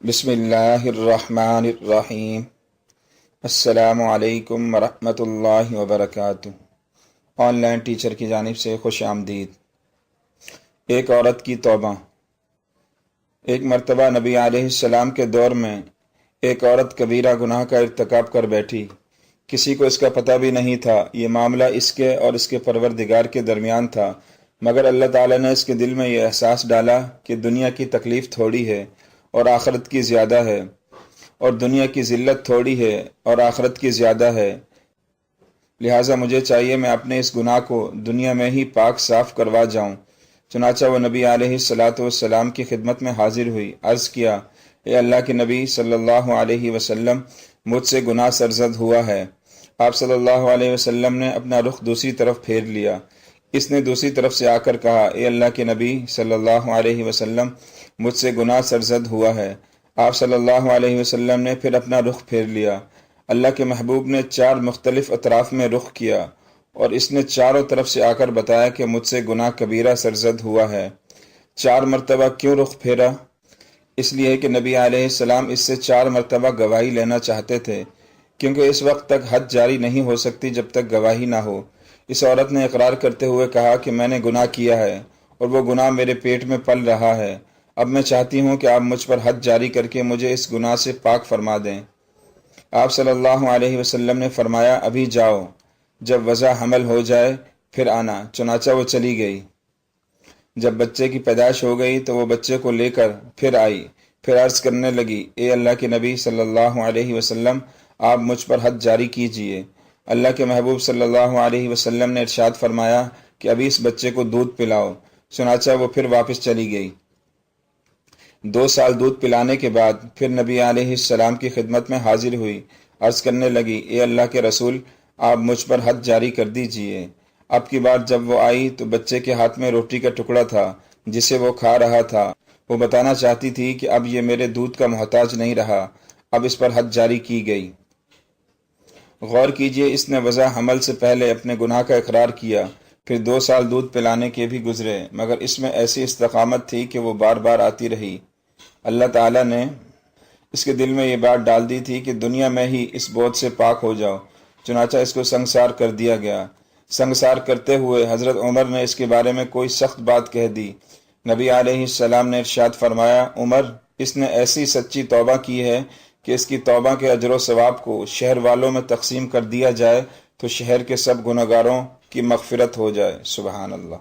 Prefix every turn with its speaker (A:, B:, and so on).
A: بسم اللہ الرحمن الرحیم۔ السلام علیکم ورحمۃ اللہ وبرکاتہ۔ آن لائن ٹیچر کی جانب سے خوش آمدید۔ ایک عورت کی توبہ۔ ایک مرتبہ نبی علیہ السلام کے دور میں ایک عورت کبیرہ گناہ کا ارتکاب کر بیٹھی۔ کسی کو اس کا پتہ بھی نہیں تھا۔ یہ معاملہ اس کے اور اس کے پروردگار کے درمیان تھا، مگر اللہ تعالیٰ نے اس کے دل میں یہ احساس ڈالا کہ دنیا کی تکلیف تھوڑی ہے اور آخرت کی زیادہ ہے، اور دنیا کی ذلت تھوڑی ہے اور آخرت کی زیادہ ہے، لہٰذا مجھے چاہیے میں اپنے اس گناہ کو دنیا میں ہی پاک صاف کروا جاؤں۔ چنانچہ وہ نبی علیہ السلام کی خدمت میں حاضر ہوئی۔ عرض کیا، اے اللہ کے نبی صلی اللہ علیہ وسلم، مجھ سے گناہ سرزد ہوا ہے۔ آپ صلی اللہ علیہ وسلم نے اپنا رخ دوسری طرف پھیر لیا۔ اس نے دوسری طرف سے آ کر کہا، اے اللہ کے نبی صلی اللہ علیہ وسلم، مجھ سے گناہ سرزد ہوا ہے۔ آپ صلی اللہ علیہ وسلم نے پھر اپنا رخ پھیر لیا۔ اللہ کے محبوب نے 4 مختلف اطراف میں رخ کیا اور اس نے چاروں طرف سے آ کر بتایا کہ مجھ سے گناہ کبیرہ سرزد ہوا ہے۔ 4 مرتبہ کیوں رخ پھیرا؟ اس لیے کہ نبی علیہ السلام اس سے 4 مرتبہ گواہی لینا چاہتے تھے، کیونکہ اس وقت تک حد جاری نہیں ہو سکتی جب تک گواہی نہ ہو۔ اس عورت نے اقرار کرتے ہوئے کہا کہ میں نے گناہ کیا ہے اور وہ گناہ میرے پیٹ میں پل رہا ہے۔ اب میں چاہتی ہوں کہ آپ مجھ پر حد جاری کر کے مجھے اس گناہ سے پاک فرما دیں۔ آپ صلی اللہ علیہ وسلم نے فرمایا، ابھی جاؤ، جب وضع حمل ہو جائے پھر آنا۔ چنانچہ وہ چلی گئی۔ جب بچے کی پیدائش ہو گئی تو وہ بچے کو لے کر پھر آئی، پھر عرض کرنے لگی، اے اللہ کے نبی صلی اللہ علیہ وسلم، آپ مجھ پر حد جاری کیجئے۔ اللہ کے محبوب صلی اللہ علیہ وسلم نے ارشاد فرمایا کہ ابھی اس بچے کو دودھ پلاؤ۔ چنانچہ وہ پھر واپس چلی گئی۔ 2 سال دودھ پلانے کے بعد پھر نبی علیہ السلام کی خدمت میں حاضر ہوئی۔ عرض کرنے لگی، اے اللہ کے رسول، آپ مجھ پر حد جاری کر دیجئے۔ اب کی بار جب وہ آئی تو بچے کے ہاتھ میں روٹی کا ٹکڑا تھا جسے وہ کھا رہا تھا۔ وہ بتانا چاہتی تھی کہ اب یہ میرے دودھ کا محتاج نہیں رہا۔ اب اس پر حد جاری کی گئی۔ غور کیجئے، اس نے وضع حمل سے پہلے اپنے گناہ کا اقرار کیا، پھر 2 سال دودھ پلانے کے بھی گزرے، مگر اس میں ایسی استقامت تھی کہ وہ بار بار آتی رہی۔ اللہ تعالیٰ نے اس کے دل میں یہ بات ڈال دی تھی کہ دنیا میں ہی اس بوجھ سے پاک ہو جاؤ۔ چنانچہ اس کو سنگسار کر دیا گیا۔ سنگسار کرتے ہوئے حضرت عمر نے اس کے بارے میں کوئی سخت بات کہہ دی۔ نبی علیہ السلام نے ارشاد فرمایا، عمر، اس نے ایسی سچی توبہ کی ہے کہ اس کی توبہ کے اجر و ثواب کو شہر والوں میں تقسیم کر دیا جائے تو شہر کے سب گنہگاروں کی مغفرت ہو جائے۔ سبحان اللہ۔